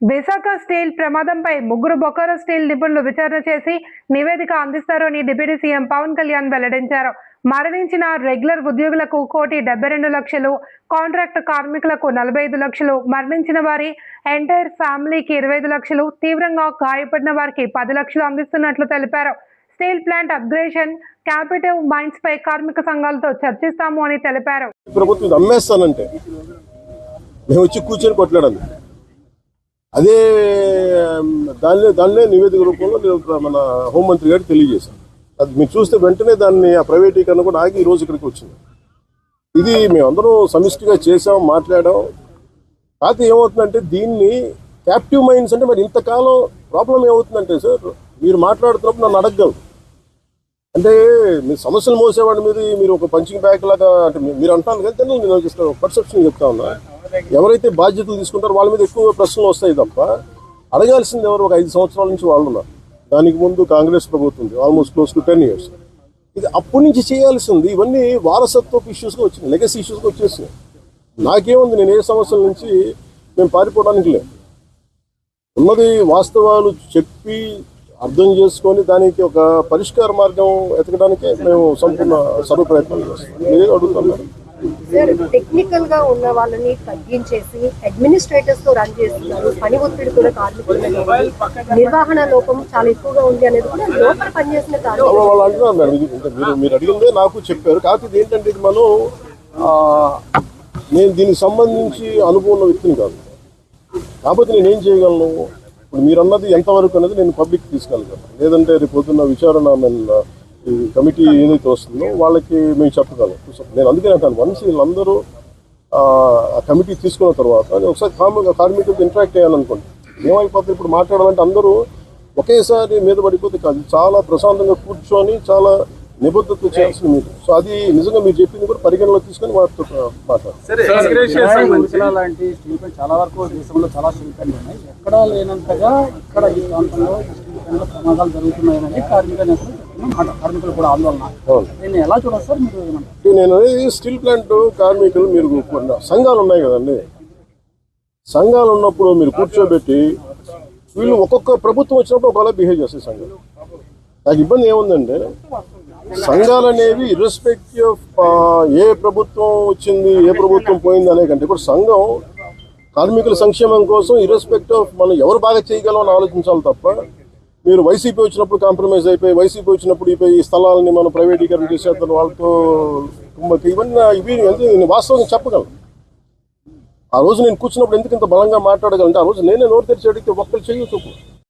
Visakha steel ప్రమాదంపై ముగ్గురు Bokaro steel నిపుణులు విచారణ చేసి నివేదిక అందిస్తారని డిప్యూటీ సీఎం పవన్ కళ్యాణ్ వెల్లడించారు. మరణించిన రెగ్యులర్ ఉద్యోగులకు 1,72,00,000, కాంట్రాక్ట్ కార్మికులకు 45 లక్షలు, మరణించిన వారి ఎంటైర్ ఫ్యామిలీకి 25 లక్షలు, తీవ్రంగా గాయపడిన వారికి 10 లక్షలు అందిస్తున్నట్లు తెలిపారు. Steel plant upgradation, captive mines పై కార్మిక సంఘాలతో చర్చిస్తాము అని తెలిపారు. ప్రభుత్వం అమ్మేస్తానంటే మేము వచ్చి కూర్చొని కొట్లాడాలి. అదే దాన్నే నివేదిక రూపంలో మన హోంమంత్రి గారికి తెలియజేశారు. అది మీరు చూస్తే వెంటనే దాన్ని ఆ ప్రైవేటీకరణ కూడా ఆగి ఈ రోజు ఇక్కడికి వచ్చింది. ఇది మేమందరం సమిష్టిగా చేసాం, మాట్లాడాం. కాకపోతే ఏమవుతుందంటే దీన్ని క్యాప్టివ్ మైండ్స్ అంటే మరి ఇంతకాలం ప్రాబ్లం ఏమవుతుందంటే సార్, మీరు మాట్లాడుతున్నప్పుడు నన్ను అడగగలరు. అంటే మీరు సమస్యలు మోసేవాడి మీద మీరు ఒక పంచింగ్ బ్యాగ్ లాగా అంటే మీరు అంటాను కదా, నేను పర్సెప్షన్ చెప్తా ఉన్నా. ఎవరైతే బాధ్యతలు తీసుకుంటారో వాళ్ళ మీద ఎక్కువ ప్రశ్నలు వస్తాయి తప్ప అడగాల్సింది ఎవరు? ఒక 5 సంవత్సరాల నుంచి వాళ్ళు ఉన్నారు. దానికి ముందు కాంగ్రెస్ ప్రభుత్వం ఉంది, ఆల్మోస్ట్ క్లోజ్ టు 10 years. ఇది అప్పటి నుంచి చేయాల్సింది. ఇవన్నీ వారసత్వపు ఇష్యూస్గా వచ్చినాయి, లెగసీ ఇష్యూస్గా వచ్చేసినాయి. నాకేముంది, నేను ఏ సమస్యల నుంచి మేము పారిపోవడానికి లేదు. ఉన్నది వాస్తవాలు చెప్పి అర్థం చేసుకొని దానికి ఒక పరిష్కార మార్గం ఎతకడానికే మేము సంపూర్ణ సర్వ ప్రయత్నం చేస్తాం. మీరే అడుగుతున్నారు. టెక్నికల్ గా ఉన్న వాళ్ళని తగ్గించేసి అడ్మినిస్ట్రేటర్స్ తో రన్ చేస్తున్నారు. పని ఒత్తిడి కూడా కార్మికుల నిర్వహణ లోపం చాలా ఎక్కువగా ఉంది అనేది కూడా లోపల పనిచేసిన వాళ్ళు అంటున్నారు మేడం. మీరు అడిగిందే నాకు చెప్పారు. కాకపోతే ఏంటంటే ఇది మనం నేను దీనికి సంబంధించి అనుభవం ఉన్న వ్యక్తిని కాదు. కాకపోతే నేనేం చేయగలను, ఇప్పుడు మీరు అన్నది ఎంతవరకు అనేది నేను పబ్లిక్ తీసుకెళ్ళగలను. లేదంటే రేపు పొద్దున్న విచారణ ఈ కమిటీ ఏదైతే వస్తుందో వాళ్ళకి మేము చెప్పగలం. నేను అందుకనే అంటాను, వన్స్ వీళ్ళందరూ ఆ కమిటీ తీసుకున్న తర్వాత నేను ఒకసారి కార్మికులతో ఇంటరాక్ట్ అయ్యాలనుకోండి. ఏమైపోతుంది, ఇప్పుడు మాట్లాడాలంటే అందరూ ఒకేసారి మీద పడిపోతే కాదు, చాలా ప్రశాంతంగా కూర్చొని చాలా నిబద్ధత చేయాల్సిన మీరు. సో అది నిజంగా మీరు చెప్పింది కూడా పరిగణలో తీసుకొని మాట్లాడారు. చాలా వరకు దేశంలో చాలా స్టీల్ ప్లాంట్లు ఉన్నాయి. ఎక్కడా లేనంతగా ఇక్కడ ఈ ప్రాంతంలో స్టీల్ ప్లాంట్లో ప్రమాదాలు జరుగుతున్నాయని కార్మికులు కూడా ఆందోళన. నేను ఎలా చూడాలి సార్ మీరు? నేను స్టీల్ ప్లాంట్ కార్మికులు మీరు సంఘాలు ఉన్నాయి కదండి, సంఘాలు ఉన్నప్పుడు మీరు కూర్చోబెట్టి వీళ్ళు ఒక్కొక్క ప్రభుత్వం వచ్చినప్పుడు ఒకవేళ బిహేవ్ చేస్తాయి సంఘాలు. నాకు ఇబ్బంది ఏముందంటే సంఘాలు అనేవి ఇర్రెస్పెక్టివ్ ఆఫ్ ఏ ప్రభుత్వం వచ్చింది ఏ ప్రభుత్వం పోయింది అనే కంటే ఇప్పుడు సంఘం కార్మికుల సంక్షేమం కోసం ఇర్రెస్పెక్టివ్ ఆఫ్ మనం ఎవరు బాగా చేయగలం అని ఆలోచించాలి తప్ప మీరు వైసీపీ వచ్చినప్పుడు కాంప్రమైజ్ అయిపోయి, వైసీపీ వచ్చినప్పుడు ఈ స్థలాలని మనం ప్రైవేటీకరణ చేసేద్దాం వాళ్ళతో ఇవి నేను వాస్తవంగా చెప్పగలను. ఆ రోజు నేను కూర్చున్నప్పుడు ఎందుకు ఇంత బలంగా మాట్లాడగలంటే ఆ రోజు నేనే నోరు తెరిచి అడిగితే ఒక్కరు చెయ్యి చూపు.